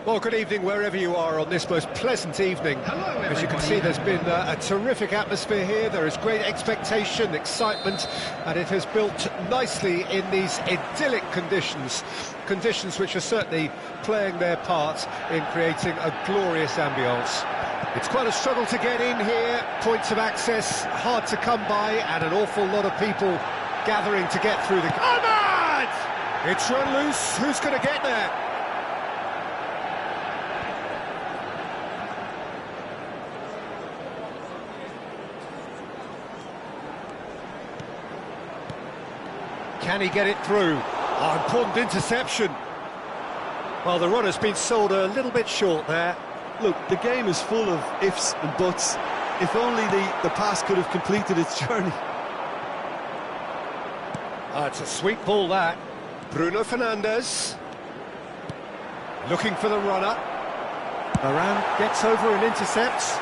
Well, good evening wherever you are on this most pleasant evening. Hello, everybody. As you can see, there's been a terrific atmosphere here. There is great expectation, excitement, and it has built nicely in these idyllic conditions. Conditions which are certainly playing their part in creating a glorious ambience. It's quite a struggle to get in here. Points of access hard to come by, and an awful lot of people gathering to get through the... Ahmad! It's run loose. Who's going to get there? Can he get it through? Oh, important interception. Well, the run has been sold a little bit short there. Look, the game is full of ifs and buts. If only the pass could have completed its journey. Oh, it's a sweet ball, that. Bruno Fernandes. Looking for the runner. Varane gets over and intercepts.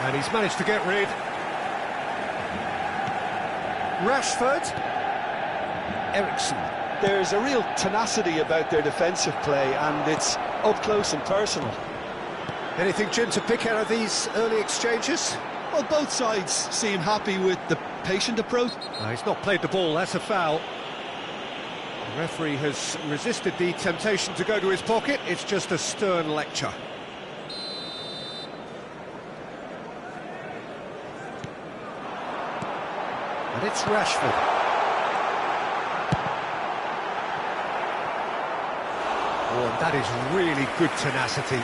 And he's managed to get rid. Rashford. Ericsson. There's a real tenacity about their defensive play, and it's up close and personal. Anything, Jim, to pick out of these early exchanges? Well, both sides seem happy with the patient approach. He's not played the ball, that's a foul. The referee has resisted the temptation to go to his pocket. It's just a stern lecture. And it's Rashford. Oh, and that is really good tenacity.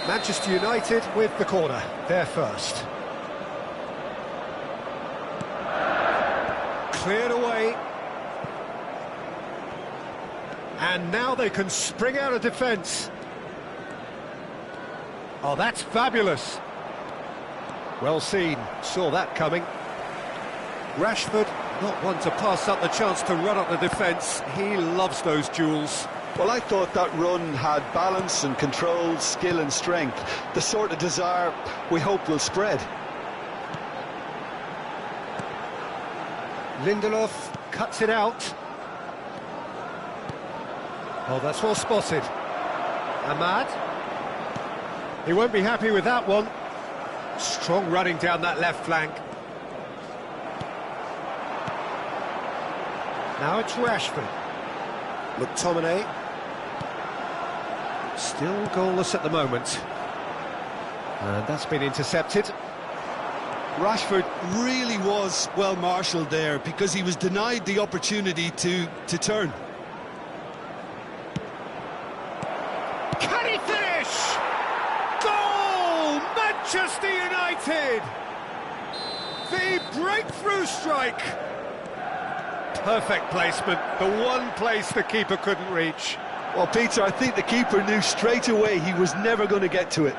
Manchester United with the corner, they're first. Cleared away. And now they can spring out of defence. Oh, that's fabulous. Well seen, saw that coming. Rashford, not one to pass up the chance to run up the defence. He loves those duels. Well, I thought that run had balance and control, skill and strength. The sort of desire we hope will spread. Lindelof cuts it out. Oh, that's well spotted. Ahmad. He won't be happy with that one. Strong running down that left flank. Now it's Rashford. McTominay. Still goalless at the moment. And that's been intercepted. Rashford really was well marshalled there because he was denied the opportunity to turn. Can he finish? Goal! Manchester United! The breakthrough strike! Perfect placement, the one place the keeper couldn't reach. Well, Peter, I think the keeper knew straight away he was never going to get to it.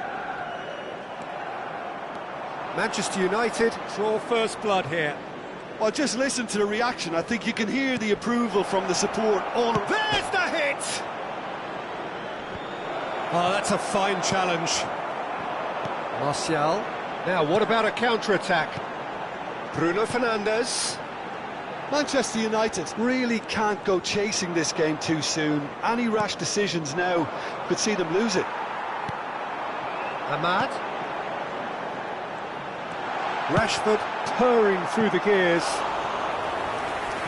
Manchester United draw first blood here. Well, just listen to the reaction. I think you can hear the approval from the support all around. There's the hit! Oh, that's a fine challenge. Martial. Now, what about a counter-attack? Bruno Fernandes. Manchester United really can't go chasing this game too soon. Any rash decisions now could see them lose it. Ahmad. Rashford purring through the gears.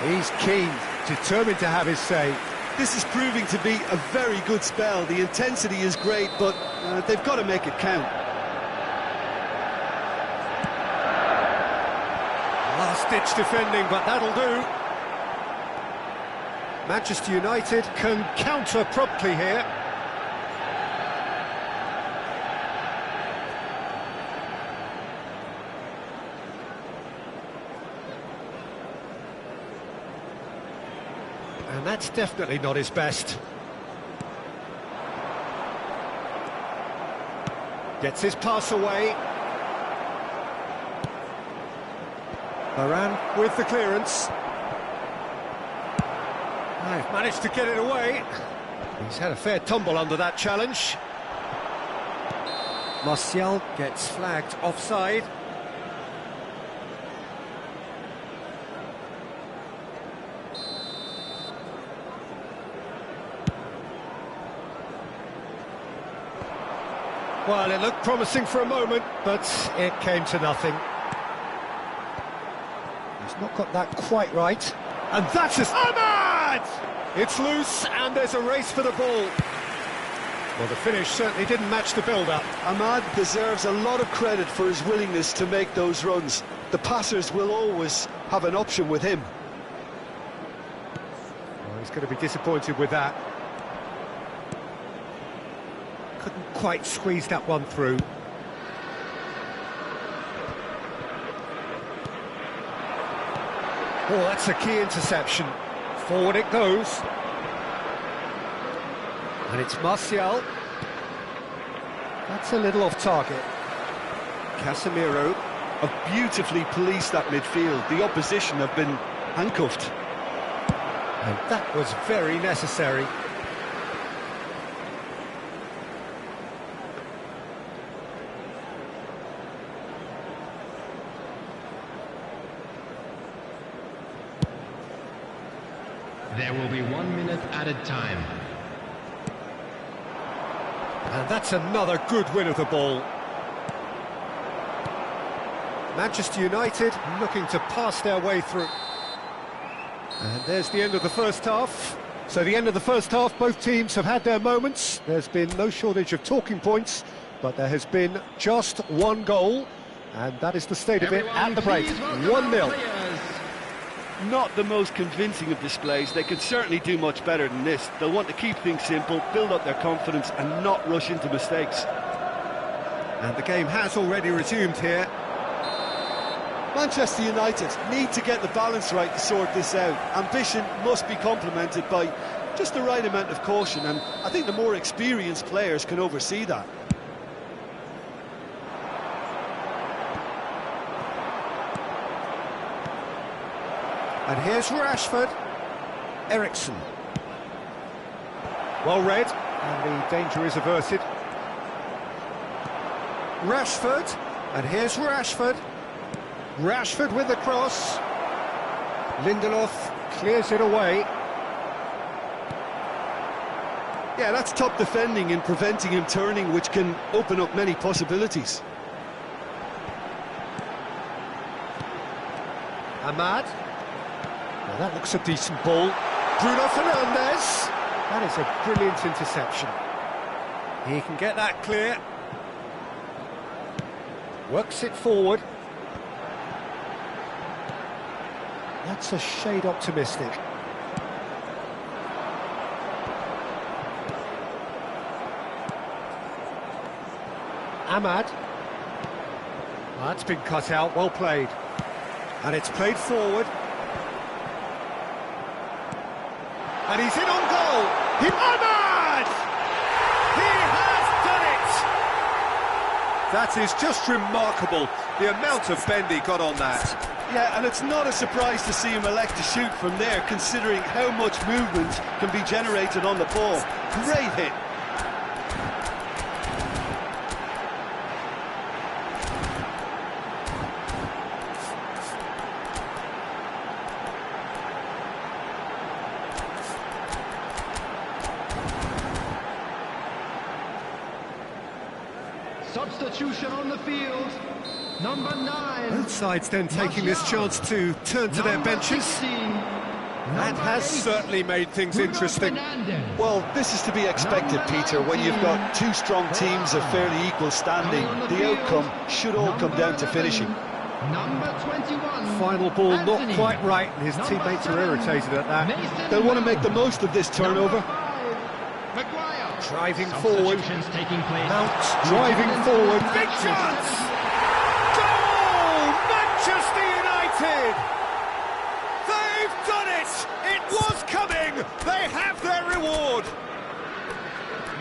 He's keen, determined to have his say. This is proving to be a very good spell. The intensity is great, but they've got to make it count. Last-ditch defending, but that'll do. Manchester United can counter promptly here. And that's definitely not his best. Gets his pass away. Varane with the clearance. They've managed to get it away. He's had a fair tumble under that challenge. Martial gets flagged offside. Well, it looked promising for a moment, but it came to nothing. He's not got that quite right. And that's his... Ahmad! It's loose, and there's a race for the ball. Well, the finish certainly didn't match the build-up. Ahmad deserves a lot of credit for his willingness to make those runs. The passers will always have an option with him. Well, he's going to be disappointed with that. Couldn't quite squeeze that one through. Oh, that's a key interception. Forward it goes. And it's Martial. That's a little off target. Casemiro. Have beautifully policed that midfield. The opposition have been handcuffed. And that was very necessary. There will be 1 minute added time. And that's another good win of the ball. Manchester United looking to pass their way through. And there's the end of the first half. So the end of the first half, both teams have had their moments. There's been no shortage of talking points, but there has been just one goal. And that is the state of it at the break. 1-0. Not the most convincing of displays. They could certainly do much better than this. They'll want to keep things simple, build up their confidence and not rush into mistakes. And the game has already resumed here. Manchester United need to get the balance right to sort this out. Ambition must be complemented by just the right amount of caution, and I think the more experienced players can oversee that. And here's Rashford. Ericsson. Well read, and the danger is averted. Rashford, and here's Rashford. Rashford with the cross. Lindelof clears it away. Yeah, that's top defending and preventing him turning, which can open up many possibilities. Ahmad. Well, that looks a decent ball. Bruno Fernandes. That is a brilliant interception. He can get that clear. Works it forward. That's a shade optimistic. Ahmad. That's been cut out, well played. And it's played forward. And he's in on goal. Ahmad! He has done it! That is just remarkable, the amount of bend he got on that. Yeah, and it's not a surprise to see him elect to shoot from there, considering how much movement can be generated on the ball. Great hit. Substitution on the field. Number 9. Both sides then taking this chance to turn to their benches. 16, That has certainly made things interesting. Well, this is to be expected, Peter, when you've got two strong teams of fairly equal standing. The outcome should all come down to finishing. Number 21. Final ball not quite right, and his teammates are irritated at that. They'll want to make the most of this turnover. Maguire. Driving forward. Substitutions taking place. Mount driving forward. Big chance! Goal! Manchester United! They've done it! It was coming! They have their reward!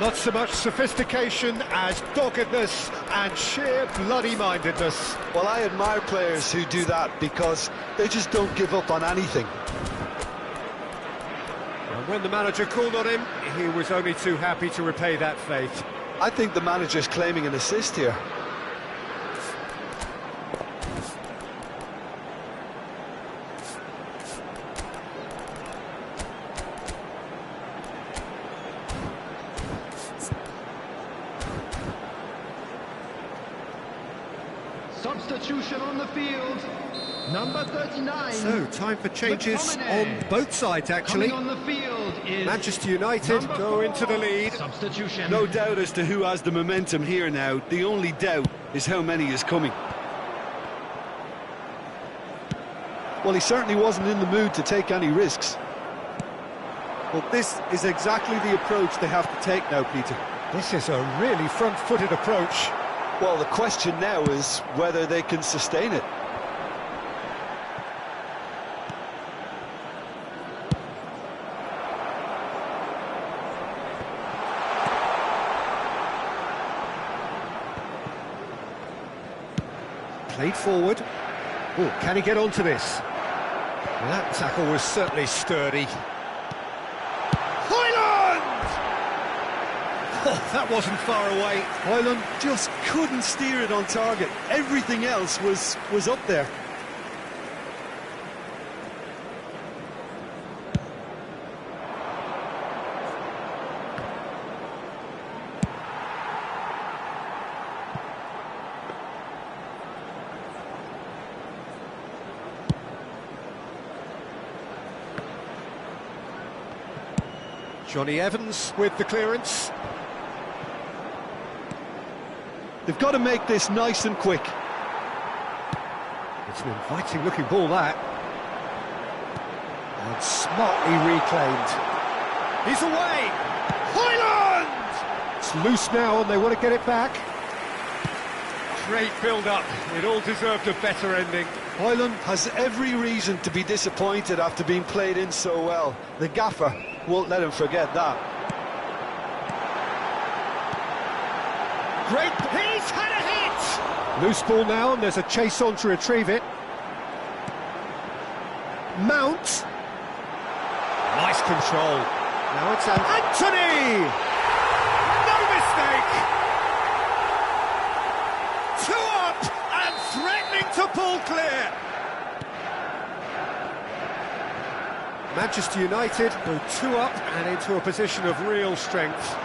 Not so much sophistication as doggedness and sheer bloody-mindedness. Well, I admire players who do that because they just don't give up on anything. And when the manager called on him, he was only too happy to repay that faith. I think the manager's claiming an assist here. Substitution on the field. Number 39. So, time for changes on both sides, actually. Coming on the field is Manchester United number go 4. into the lead. Substitution. No doubt as to who has the momentum here now. The only doubt is how many is coming. Well, he certainly wasn't in the mood to take any risks. Well, this is exactly the approach they have to take now, Peter. This is a really front-footed approach. Well, the question now is whether they can sustain it. Played forward. Oh, can he get onto this? Well, that tackle was certainly sturdy. Højlund! Oh, that wasn't far away. Højlund just couldn't steer it on target. Everything else was up there. Johnny Evans with the clearance. They've got to make this nice and quick. It's an inviting looking ball, that. And smartly reclaimed. He's away! Højlund! It's loose now and they want to get it back. Great build-up. It all deserved a better ending. Højlund has every reason to be disappointed after being played in so well. The gaffer won't let him forget that. Great, he's had a hit! Loose ball now, and there's a chase on to retrieve it. Mount. Nice control. Now it's Anthony! No mistake! 2 up and threatening to pull clear. Manchester United go 2 up and into a position of real strength.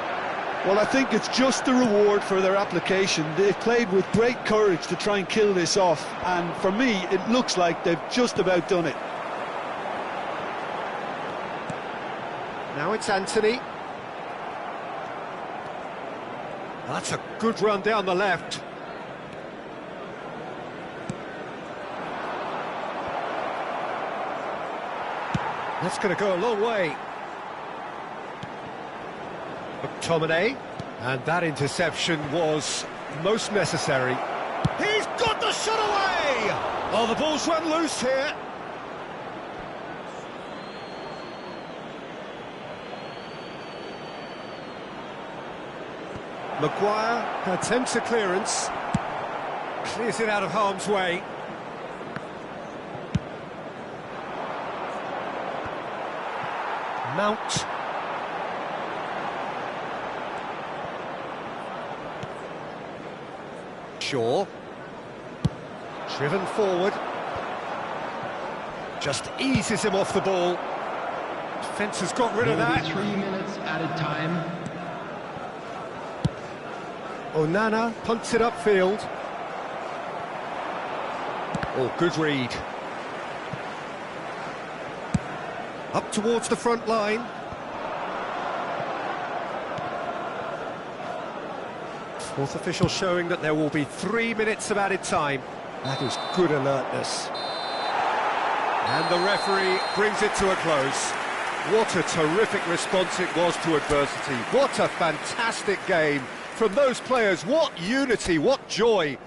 Well, I think it's just the reward for their application. They've played with great courage to try and kill this off, and for me, it looks like they've just about done it. Now it's Anthony. That's a good run down the left. That's going to go a long way. McTominay, and that interception was most necessary. He's got the shot away! Oh, the ball's run loose here. Maguire attempts a clearance, clears it out of harm's way. Mount. Shaw. Driven forward. Just eases him off the ball. Defence has got rid of that. 3 minutes added time. Onana punts it upfield. Oh, good read. Up towards the front line. Fourth official showing that there will be 3 minutes of added time. That is good alertness. And the referee brings it to a close. What a terrific response it was to adversity. What a fantastic game from those players. What unity, what joy.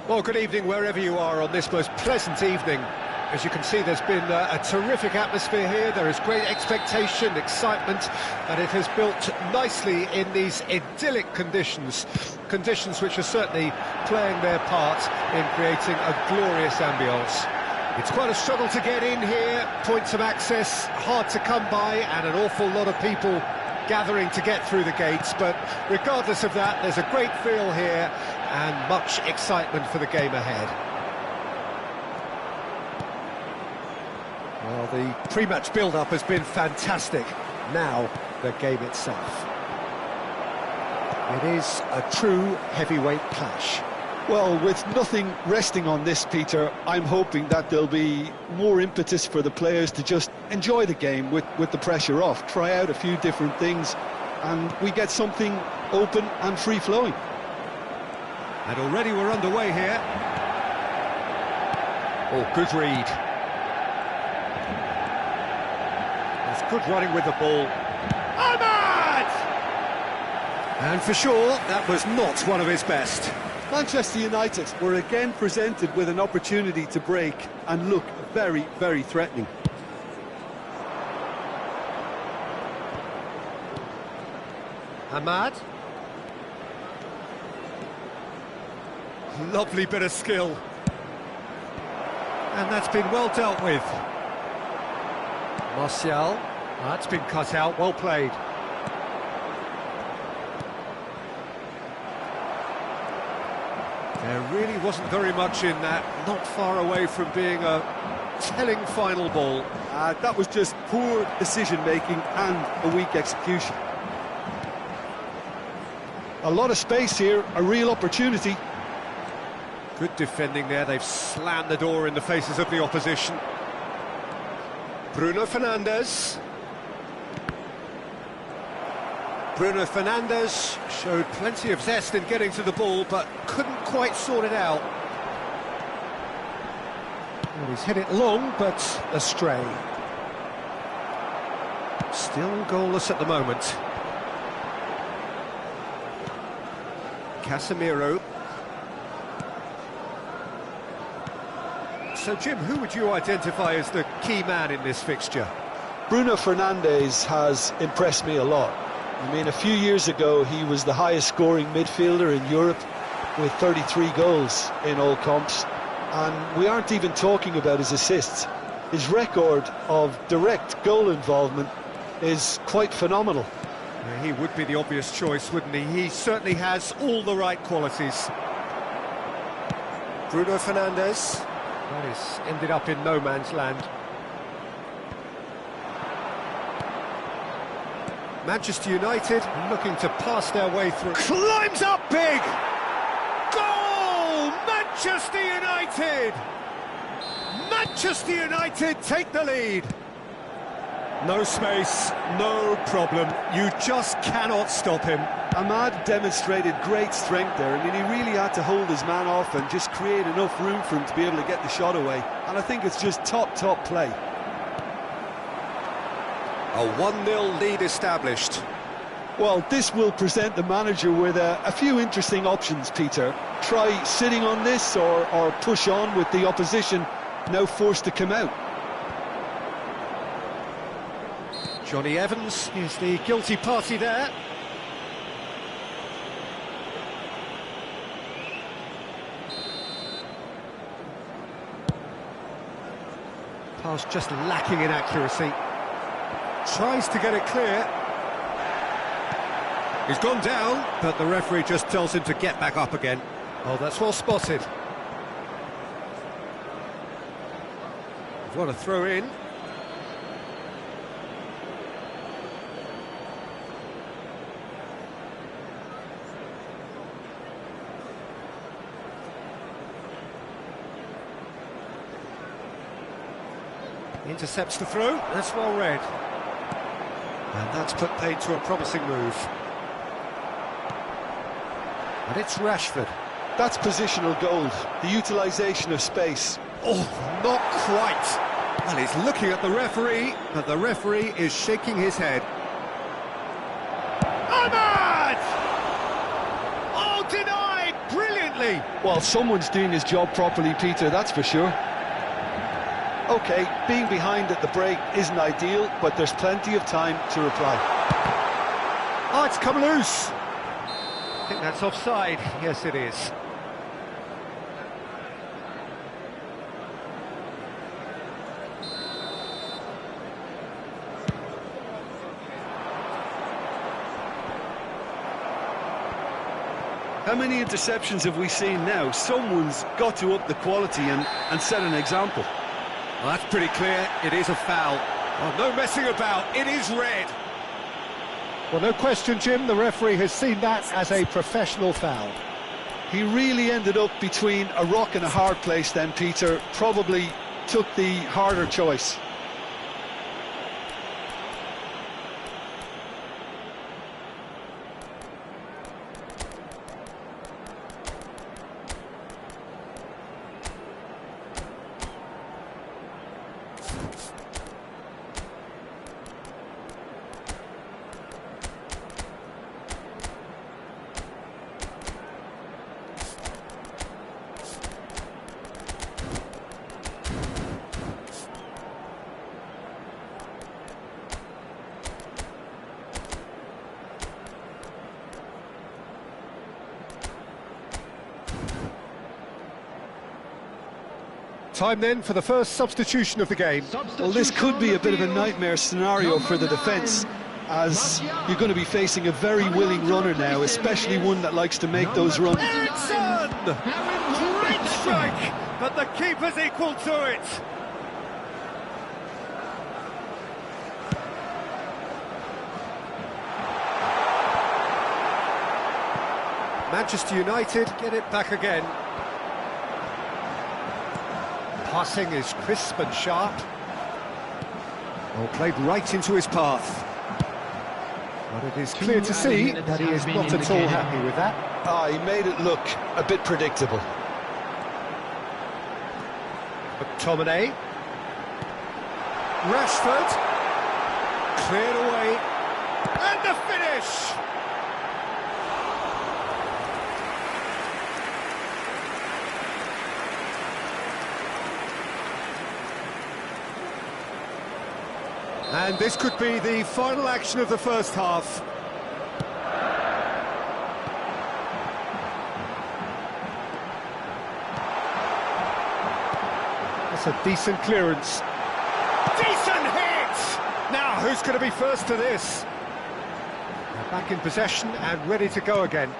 Well, good evening wherever you are on this most pleasant evening. As you can see, there's been a terrific atmosphere here. There is great expectation, excitement, and it has built nicely in these idyllic conditions. Conditions which are certainly playing their part in creating a glorious ambience. It's quite a struggle to get in here, points of access hard to come by, and an awful lot of people gathering to get through the gates, but regardless of that, there's a great feel here and much excitement for the game ahead. Well, the pre-match build-up has been fantastic. Now, the game itself. It is a true heavyweight clash. Well, with nothing resting on this, Peter, I'm hoping that there'll be more impetus for the players to just enjoy the game with the pressure off, try out a few different things, and we get something open and free-flowing. And already we're underway here. Oh, good read. There's good running with the ball. Ahmad! And for sure, that was not one of his best. Manchester United were again presented with an opportunity to break and look very, very threatening. Ahmad. Lovely bit of skill. And that's been well dealt with. Martial. That's been cut out, well played. There really wasn't very much in that, not far away from being a telling final ball. That was just poor decision-making and a weak execution. A lot of space here, a real opportunity. Good defending there, they've slammed the door in the faces of the opposition. Bruno Fernandes. Bruno Fernandes showed plenty of zest in getting to the ball, but couldn't quite sort it out. Well, he's hit it long, but astray. Still goalless at the moment. Casemiro. So, Jim, who would you identify as the key man in this fixture? Bruno Fernandes has impressed me a lot. I mean, a few years ago, he was the highest-scoring midfielder in Europe with 33 goals in all comps. And we aren't even talking about his assists. His record of direct goal involvement is quite phenomenal. Yeah, he would be the obvious choice, wouldn't he? He certainly has all the right qualities. Bruno Fernandes. That has ended up in no man's land. Manchester United looking to pass their way through. Climbs up big! Goal! Manchester United! Manchester United take the lead. No space, no problem. You just cannot stop him. Ahmad demonstrated great strength there. I mean, he really had to hold his man off and just create enough room for him to be able to get the shot away. And I think it's just top play. A 1-0 lead established. Well, this will present the manager with a few interesting options, Peter. Try sitting on this or push on with the opposition now forced to come out. Johnny Evans is the guilty party there. Pass just lacking in accuracy. Tries to get it clear. He's gone down, but the referee just tells him to get back up again. Oh, that's well spotted. What a throw in. Intercepts the throw, that's well read. And that's put paid to a promising move. And it's Rashford. That's positional gold, the utilisation of space. Oh, not quite. Well, he's looking at the referee, but the referee is shaking his head. Ahmad! Oh, denied brilliantly. Well, someone's doing his job properly, Peter, that's for sure. OK, being behind at the break isn't ideal, but there's plenty of time to reply. Oh, it's come loose. I think that's offside. Yes, it is. How many interceptions have we seen now? Someone's got to up the quality and set an example. Well, that's pretty clear. It is a foul. Oh, no messing about. It is red. Well, no question, Jim. The referee has seen that as a professional foul. He really ended up between a rock and a hard place then, Peter. Probably took the harder choice. Time then for the first substitution of the game. Well, this could be a bit of a nightmare scenario for the defence, as you're going to be facing a very willing runner now, especially one that likes to make those runs. Eriksson! Great strike, but the keeper's equal to it. Manchester United get it back again. Passing is crisp and sharp. Well, played right into his path. But it is clear to see that he is not at all happy with that. He made it look a bit predictable. McTominay. Rashford. Cleared away. And the finish! And this could be the final action of the first half. That's a decent clearance. Decent hit! Now, who's going to be first to this? They're back in possession and ready to go again.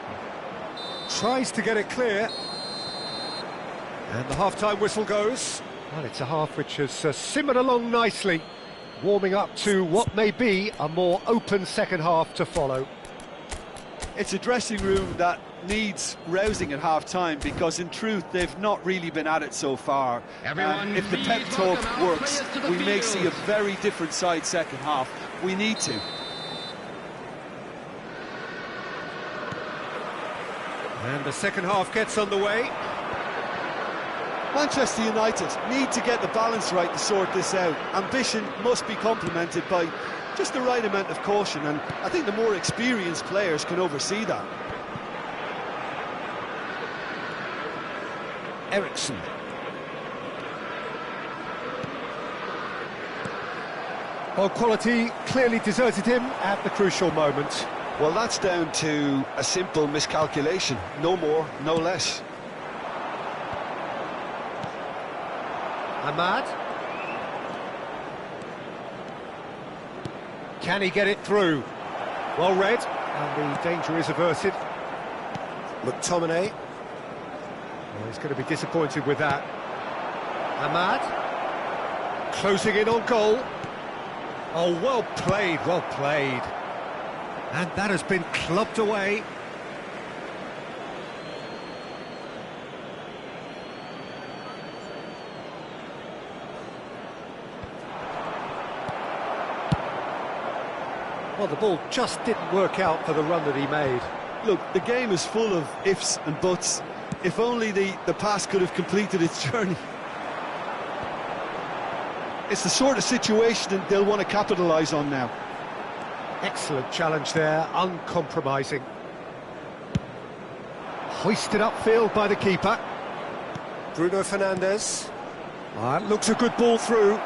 Tries to get it clear. And the half-time whistle goes. Well, it's a half which has simmered along nicely, warming up to what may be a more open second half to follow. It's a dressing room that needs rousing at half-time, because in truth they've not really been at it so far. If the pep talk works, we may see a very different side second half. We need to. And the second half gets underway. Manchester United need to get the balance right to sort this out. Ambition must be complemented by just the right amount of caution, and I think the more experienced players can oversee that. Eriksson. Well, quality clearly deserted him at the crucial moment. Well, that's down to a simple miscalculation. No more, no less. Ahmad. Can he get it through? Well read, and the danger is averted. McTominay. Well, he's going to be disappointed with that. Ahmad. Closing in on goal. Oh, well played, well played. And that has been clubbed away. Well, the ball just didn't work out for the run that he made. Look, the game is full of ifs and buts. If only the pass could have completed its journey. It's the sort of situation that they'll want to capitalise on now. Excellent challenge there, uncompromising. Hoisted upfield by the keeper. Bruno Fernandes. Looks a good ball through.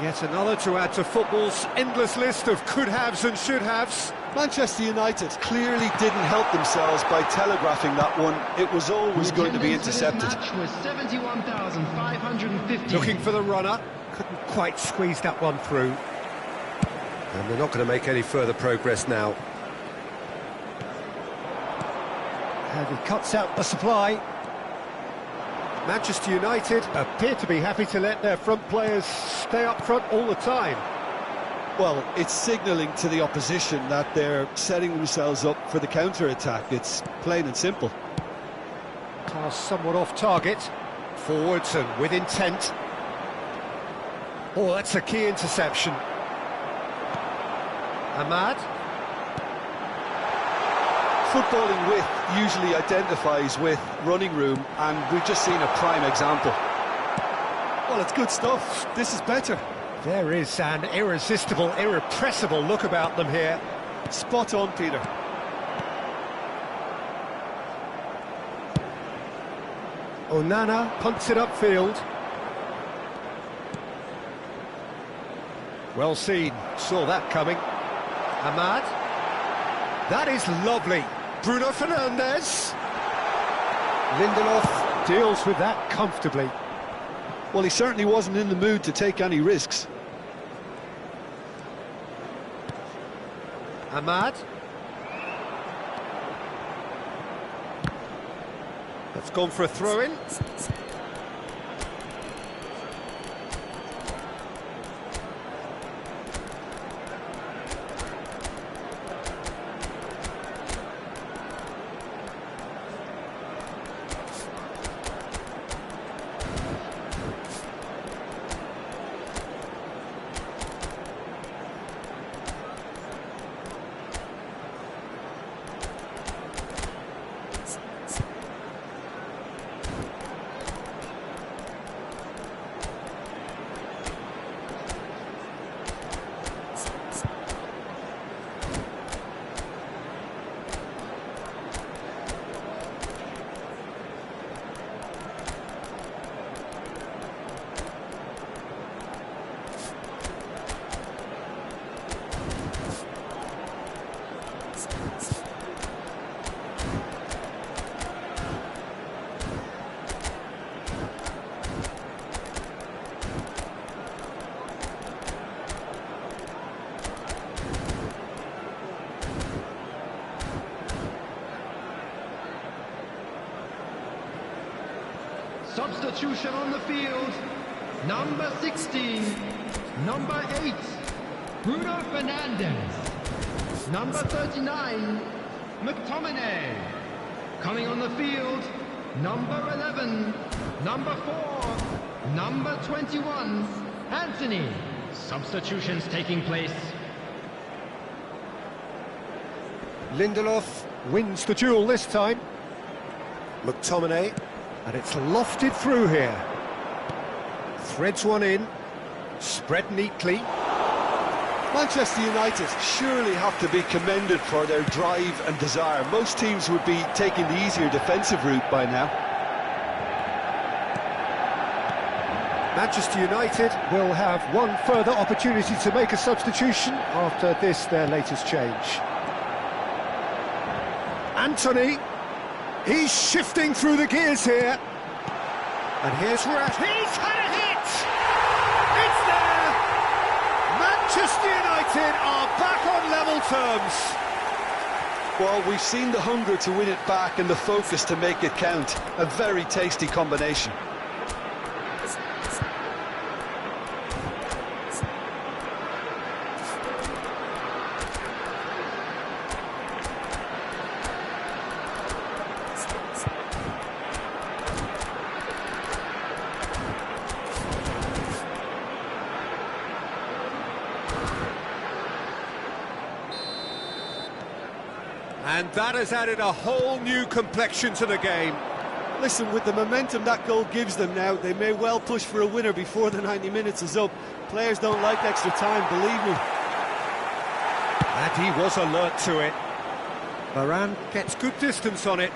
Yet another to add to football's endless list of could-haves and should-haves. Manchester United clearly didn't help themselves by telegraphing that one. It was always going to be intercepted. Match was 71,550. Looking for the runner. Couldn't quite squeeze that one through. And they're not going to make any further progress now. And he cuts out the supply. Manchester United appear to be happy to let their front players stay up front all the time. Well, it's signalling to the opposition that they're setting themselves up for the counter-attack. It's plain and simple. Pass somewhat off target. Forwards and with intent. Oh, that's a key interception. Ahmad. Footballing width usually identifies with running room, and we've just seen a prime example. Well, it's good stuff. This is better. There is an irresistible, irrepressible look about them here. Spot on, Peter. Onana punts it upfield. Well seen, saw that coming. Ahmad. That is lovely. Bruno Fernandes. Lindelof deals with that comfortably. Well, he certainly wasn't in the mood to take any risks. Ahmad. That's gone for a throw-in. Substitution on the field. Number 16, number 8, Bruno Fernandes. Number 39, McTominay. Coming on the field, number 11, number 4, number 21, Anthony. Substitutions taking place. Lindelof wins the duel this time. McTominay. And it's lofted through here. Threads one in. Spread neatly. Manchester United surely have to be commended for their drive and desire. Most teams would be taking the easier defensive route by now. Manchester United will have one further opportunity to make a substitution after this, their latest change. Anthony. He's shifting through the gears here. And here's Rat. He's had a hit! It's there! Manchester United are back on level terms. Well, we've seen the hunger to win it back and the focus to make it count. A very tasty combination. And that has added a whole new complexion to the game. Listen, with the momentum that goal gives them now, they may well push for a winner before the 90 minutes is up. Players don't like extra time, believe me. And he was alert to it. Varane gets good distance on it.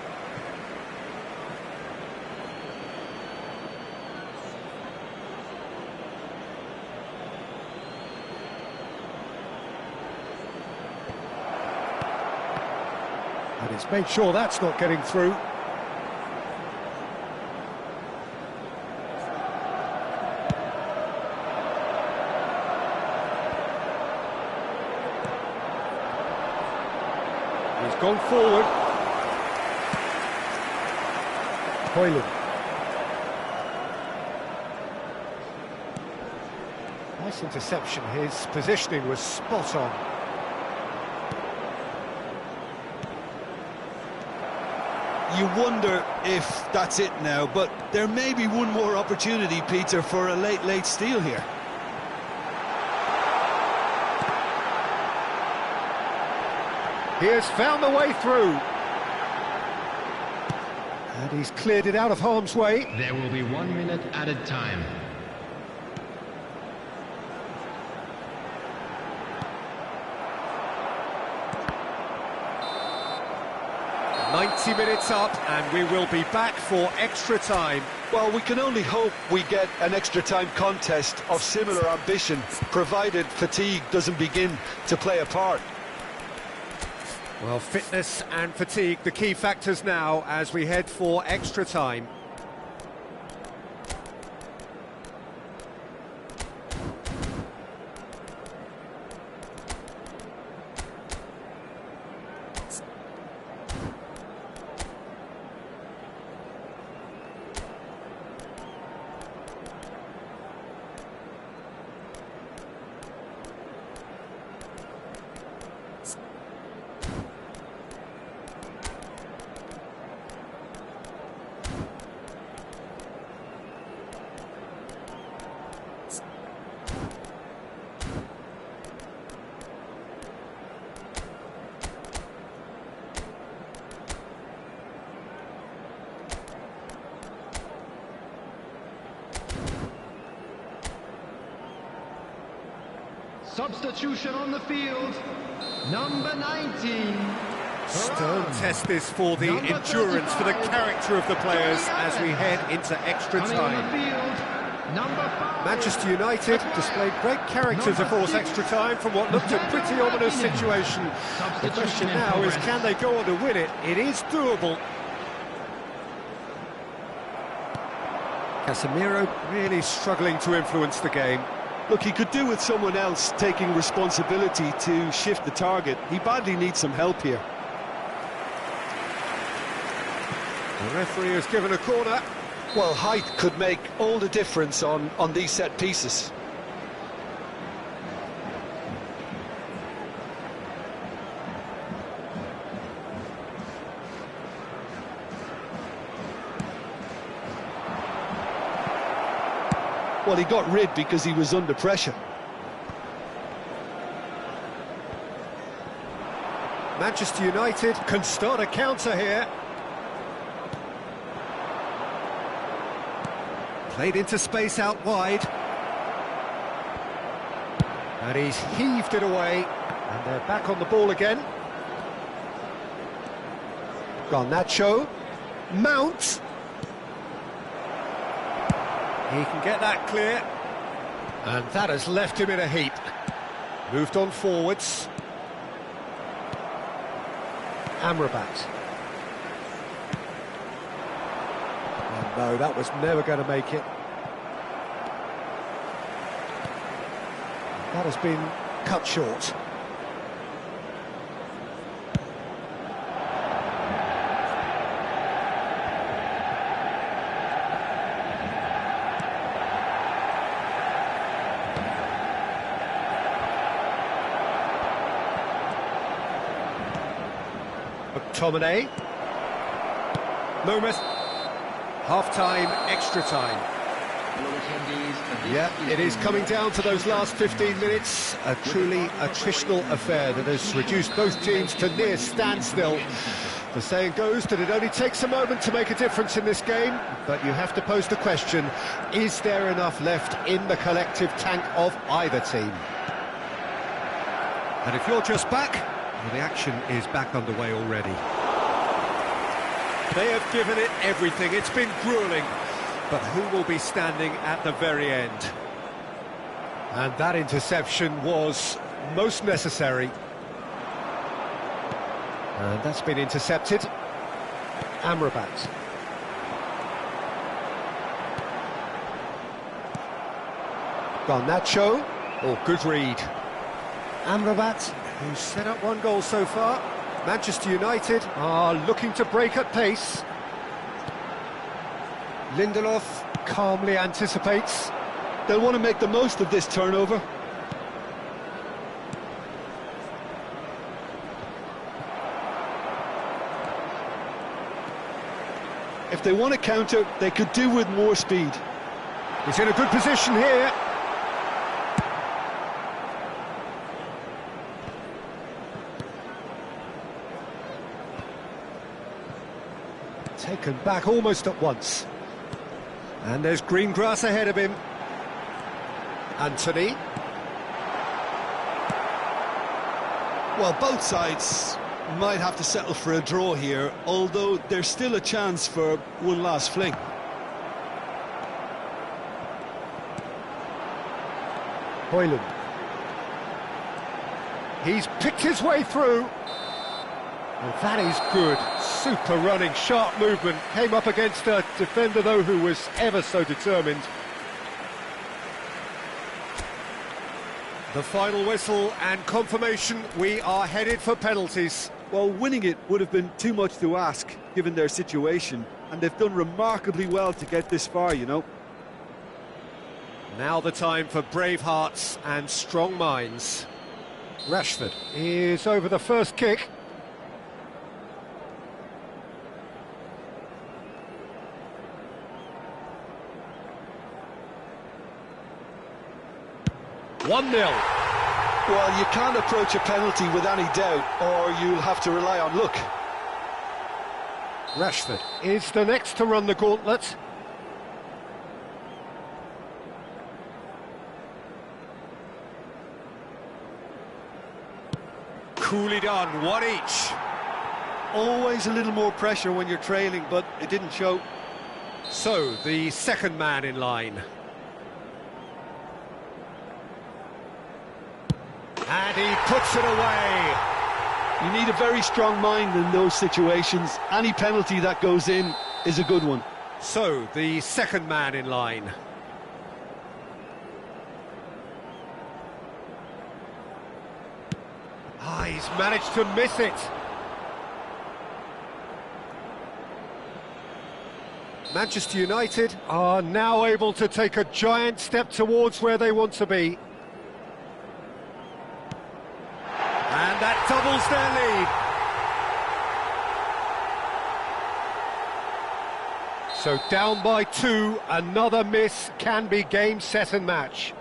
He's made sure that's not getting through. He's gone forward. Hoyland. Nice interception. His positioning was spot on. You wonder if that's it now, but there may be one more opportunity, Peter, for a late steal here. He has found the way through. And he's cleared it out of harm's way. There will be 1 minute added time. "90 minutes up, and we will be back for extra time." Well, we can only hope we get an extra time contest of similar ambition, provided fatigue doesn't begin to play a part. Well, fitness and fatigue, the key factors now as we head for extra time. Substitution on the field, number 19. Stern test this for the endurance, for the character of the players as we head into extra time. Manchester United displayed great character to force extra time from what looked a pretty ominous situation. The question now is, can they go on to win it? It is doable. Casemiro really struggling to influence the game. Look, he could do with someone else taking responsibility to shift the target. He badly needs some help here. The referee has given a corner. Well, height could make all the difference on these set pieces. Well, he got rid because he was under pressure. Manchester United can start a counter here. Played into space out wide. And he's heaved it away. And they're back on the ball again. Garnacho. Mount. He can get that clear. And that has left him in a heap. Moved on forwards. Amrabat. Oh no, that was never going to make it. That has been cut short. McTominay. Moment. Half-time, extra time. Yeah, it is coming down to those last 15 minutes. A truly attritional affair that has reduced both teams to near standstill. The saying goes that it only takes a moment to make a difference in this game, but you have to pose the question, is there enough left in the collective tank of either team? And if you're just back, well, the action is back underway already. They have given it everything. It's been gruelling. But who will be standing at the very end? And that interception was most necessary. And that's been intercepted. Amrabat. Garnacho. Oh, good read. Amrabat, who's set up one goal so far. Manchester United are looking to break at pace. Lindelof calmly anticipates. They'll want to make the most of this turnover. If they want to counter, they could do with more speed. He's in a good position here. Taken back almost at once. And there's green grass ahead of him. Anthony. Well, both sides might have to settle for a draw here, although there's still a chance for one last fling. Højlund. He's picked his way through. Well, that is good. Super running, sharp movement. Came up against a defender, though, who was ever so determined. The final whistle and confirmation, we are headed for penalties. Well, winning it would have been too much to ask, given their situation, and they've done remarkably well to get this far, you know. Now the time for brave hearts and strong minds. Rashford is over the first kick. One 0. Well, you can't approach a penalty with any doubt, or you'll have to rely on luck. Rashford is the next to run the gauntlet. Coolly done, one each. Always a little more pressure when you're trailing, but it didn't show. So, the second man in line. And he puts it away. You need a very strong mind in those situations. Any penalty that goes in is a good one. So, the second man in line. Ah, he's managed to miss it. Manchester United are now able to take a giant step towards where they want to be. And that doubles their lead. So down by 2, another miss can be game, set and match.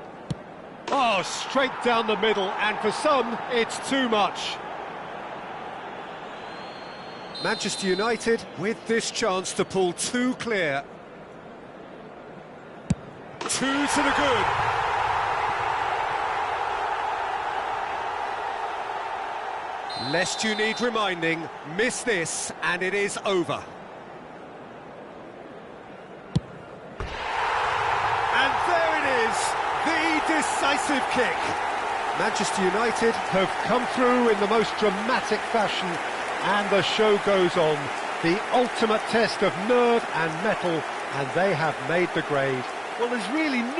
Oh, straight down the middle, and for some, it's too much. Manchester United with this chance to pull 2 clear. 2 to the good. Lest you need reminding, miss this and it is over. And there it is, the decisive kick. Manchester United have come through in the most dramatic fashion, and the show goes on. The ultimate test of nerve and mettle, and they have made the grade. Well, there's really no